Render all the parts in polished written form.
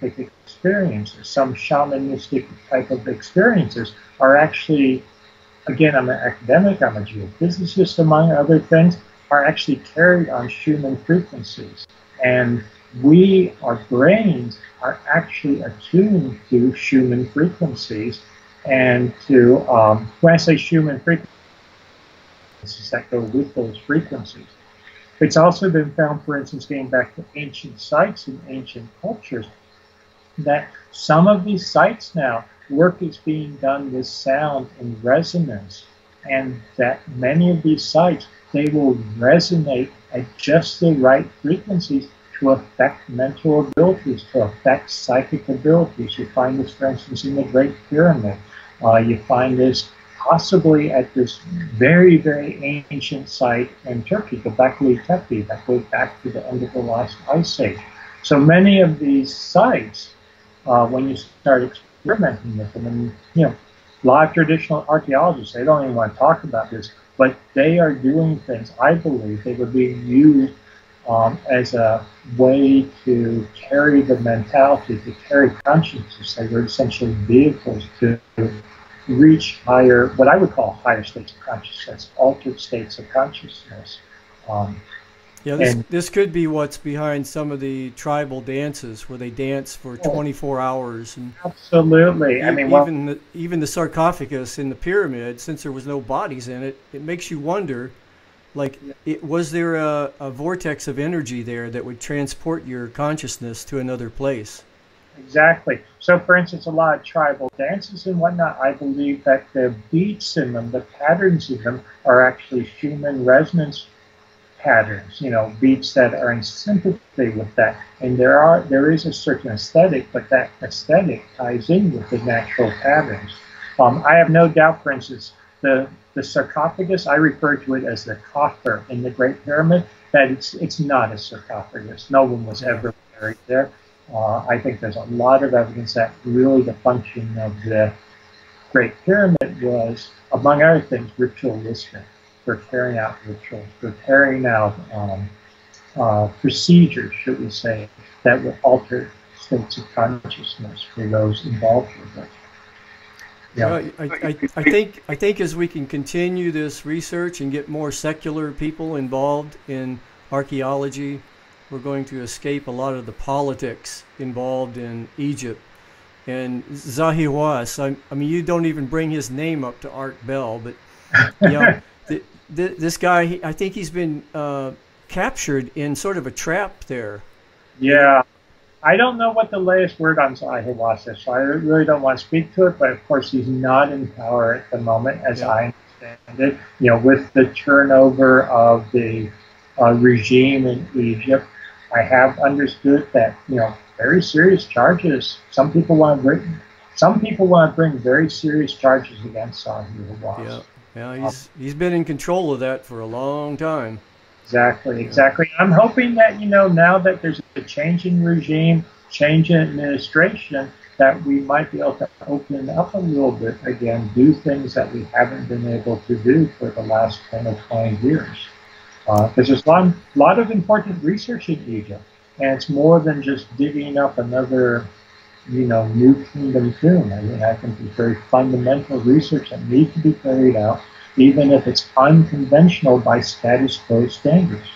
experiences, some shamanistic type of experiences are actually, again, I'm an academic, I'm a geophysicist, among other things, are actually carried on Schumann frequencies. And our brains are actually attuned to Schumann frequencies and to, when I say Schumann frequencies that go with those frequencies. It's also been found, for instance, getting back to ancient sites and ancient cultures, that some of these sites now, work is being done with sound and resonance, and that many of these sites, they will resonate at just the right frequencies to affect mental abilities, to affect psychic abilities. You find this, for instance, in the Great Pyramid. You find this possibly at this very, very ancient site in Turkey, Göbekli Tepe, that goes back to the end of the last ice age. So many of these sites, when you start experimenting with them, and a lot of traditional archaeologists, they don't even want to talk about this, but they are doing things, I believe, they were being used as a way to carry the mentality, to carry consciousness. They were essentially vehicles to reach higher, what I would call higher states of consciousness, altered states of consciousness. Yeah, this could be what's behind some of the tribal dances where they dance for 24 hours. And absolutely. I mean, even the sarcophagus in the pyramid, since there was no bodies in it, it makes you wonder, like, was there a vortex of energy there that would transport your consciousness to another place? Exactly. So, for instance, a lot of tribal dances and whatnot, I believe that the beats in them, the patterns in them, are actually Schumann resonance patterns, beats that are in sympathy with that. And there is a certain aesthetic, but that aesthetic ties in with the natural patterns. I have no doubt, for instance, the sarcophagus, I refer to it as the coffer in the Great Pyramid, that it's not a sarcophagus. No one was ever buried there. I think there's a lot of evidence that really the function of the Great Pyramid was, among other things, ritualistic, for carrying out rituals, for carrying out procedures, should we say, that would alter states of consciousness for those involved with it. Yeah. I think as we can continue this research and get more secular people involved in archaeology, we're going to escape a lot of the politics involved in Egypt. And Zahi Hawass, I mean, you don't even bring his name up to Art Bell, but this guy, I think he's been captured in sort of a trap there. Yeah. I don't know what the latest word on Zahi Hawass is, so I really don't want to speak to it, but of course he's not in power at the moment, as I understand it. With the turnover of the regime in Egypt, I have understood that, very serious charges. Some people want to bring very serious charges against Zahi Hawass. Yeah, he's been in control of that for a long time. Exactly. I'm hoping that, now that there's a change in regime, change in administration, that we might be able to open up a little bit again, do things that we haven't been able to do for the last 10 or 20 years. Because there's a lot of important research in Egypt, and it's more than just digging up another, new kingdom tomb. I think there's very fundamental research that needs to be carried out, even if it's unconventional by status quo standards.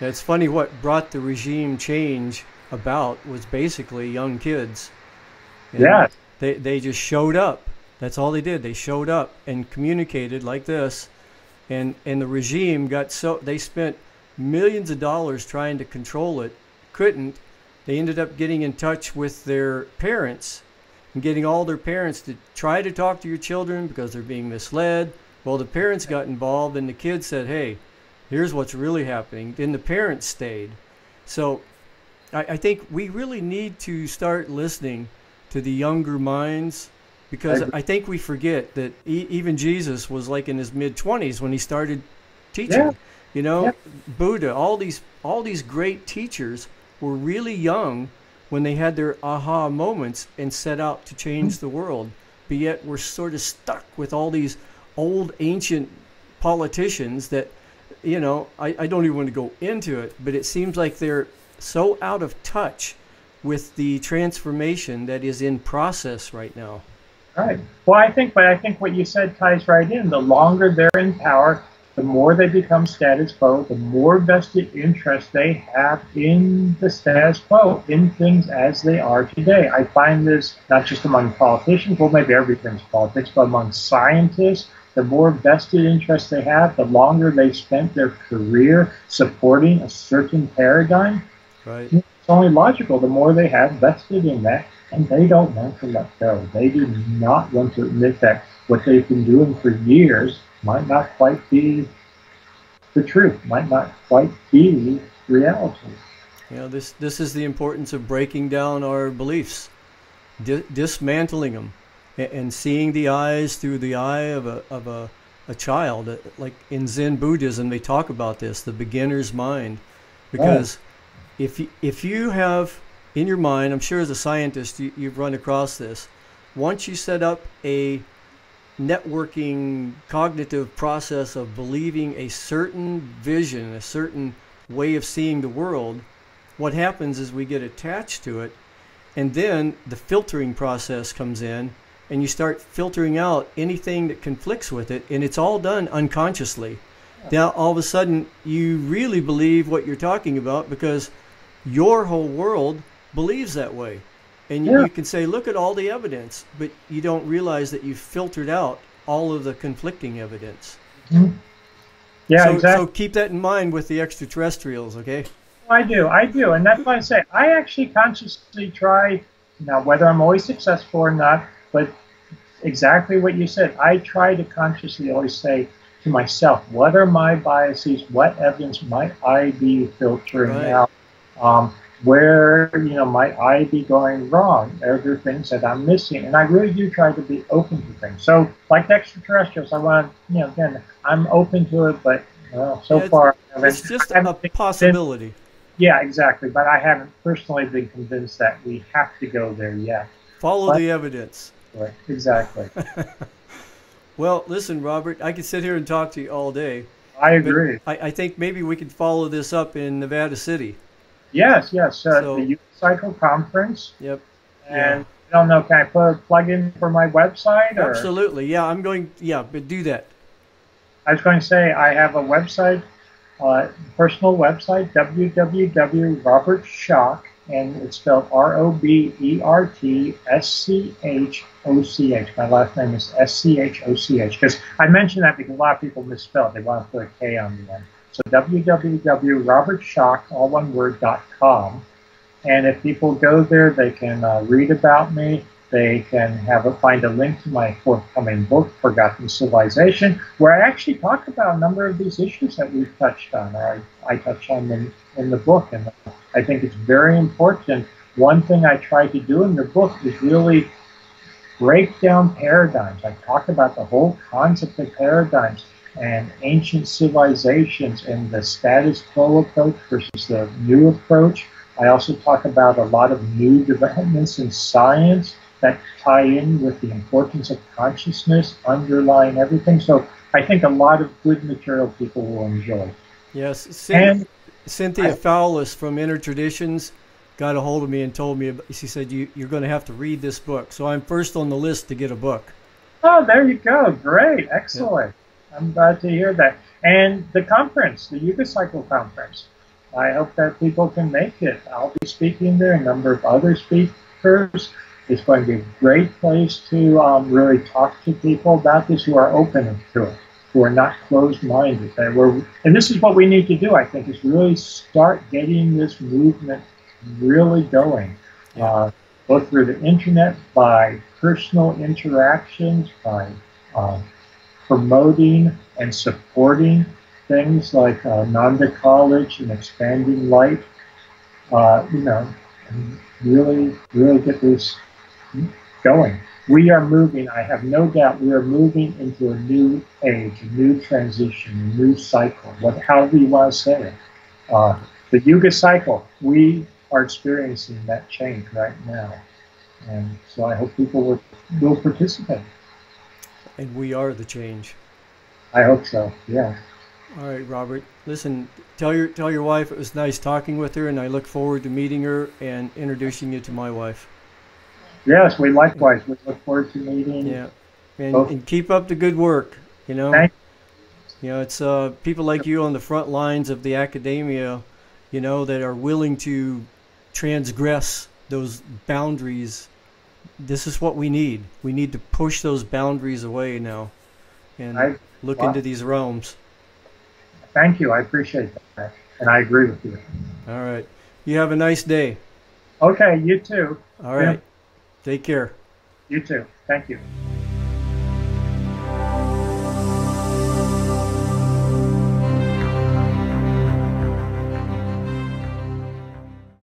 Yeah, it's funny, what brought the regime change about was basically young kids. And they just showed up. That's all they did. They showed up and communicated like this. And the regime they spent millions of dollars trying to control it, couldn't. They ended up getting in touch with their parents and getting all their parents to try to talk to your children because they're being misled. Well, the parents got involved and the kids said, hey, here's what's really happening. Then the parents stayed. So I think we really need to start listening to the younger minds, because I think we forget that even Jesus was like in his mid-20s when he started teaching. Buddha, all these great teachers were really young when they had their aha moments and set out to change the world. But yet we're sort of stuck with all these old ancient politicians that, I don't even want to go into it, but it seems like they're so out of touch with the transformation that is in process right now. Right. Well, I think what you said ties right in. The longer they're in power, the more they become status quo, the more vested interest they have in the status quo, in things as they are today. I find this not just among politicians, well, maybe everything's politics, but among scientists, the more vested interest they have, the longer they've spent their career supporting a certain paradigm. Right. It's only logical, the more they have vested in that, and they don't want to let go. They do not want to admit that what they've been doing for years might not quite be the truth, might not quite be reality. This is the importance of breaking down our beliefs, dismantling them, and seeing the eyes through the eye of a child. Like in Zen Buddhism, they talk about this, the beginner's mind, because if you have in your mind, I'm sure as a scientist you've run across this, once you set up a networking cognitive process of believing a certain vision, a certain way of seeing the world, what happens is we get attached to it, and then the filtering process comes in, and you start filtering out anything that conflicts with it, and it's all done unconsciously. Now all of a sudden you really believe what you're talking about because your whole world believes that way. And you can say, look at all the evidence, but you don't realize that you've filtered out all of the conflicting evidence. Mm-hmm. Yeah, exactly. So keep that in mind with the extraterrestrials, okay? I do. And that's why I say, I actually consciously try, now whether I'm always successful or not, but exactly what you said, I try to consciously always say to myself, what are my biases? What evidence might I be filtering out? Where might I be going wrong? Are there things that I'm missing? And I really do try to be open to things. So, like the extraterrestrials, I want again, I'm open to it, but far it's just a possibility. Yeah, exactly. But I haven't personally been convinced that we have to go there yet. Follow the evidence. Right, exactly. Well, listen, Robert, I could sit here and talk to you all day. I agree. I think maybe we could follow this up in Nevada City. Yes. The Youth Cycle Conference. Yep. And I don't know, can I put a plug in for my website? Or? Absolutely. But do that. I was going to say I have a website, personal website, www.robertschoch, and it's spelled ROBERTSCHOCH. My last name is SCHOCH, because I mentioned that because a lot of people misspell it. They want to put a K on the end. So www.robertschoch, all one word, .com. And if people go there, they can read about me. They can find a link to my forthcoming book, Forgotten Civilization, where I actually talk about a number of these issues that we've touched on, or I touch on them in the book. And I think it's very important. One thing I try to do in the book is really break down paradigms. I talk about the whole concept of paradigms and ancient civilizations and the status quo approach versus the new approach. I also talk about a lot of new developments in science that tie in with the importance of consciousness underlying everything. So I think a lot of good material people will enjoy. Yes. Cynthia Fowlis from Inner Traditions got a hold of me and told me, she said, you're going to have to read this book. So I'm first on the list to get a book. Oh, there you go. Great. Excellent. Yeah. I'm glad to hear that. And the conference, the Yuga Cycle Conference, I hope that people can make it. I'll be speaking there, a number of other speakers. It's going to be a great place to really talk to people about this who are open to it, who are not closed-minded. And this is what we need to do, I think, is really start getting this movement really going, both through the internet, by personal interactions, by promoting and supporting things like Nanda College and Expanding Light, and really get this going. We are moving, I have no doubt, we are moving into a new age, a new transition, a new cycle, however you want to say it. The Yuga cycle, we are experiencing that change right now. And so I hope people will participate. And we are the change. I hope so, yeah. All right, Robert. Listen, tell your wife it was nice talking with her, and I look forward to meeting her and introducing you to my wife. Yes, we likewise. We look forward to meeting. Yeah, and keep up the good work. You know, Thank you know, it's people like you on the front lines of the academia, you know, that are willing to transgress those boundaries. This is what we need. We need to push those boundaries away now, and look into these realms. Thank you. I appreciate that. And I agree with you. All right. You have a nice day. Okay. You too. All right. Take care. You too. Thank you.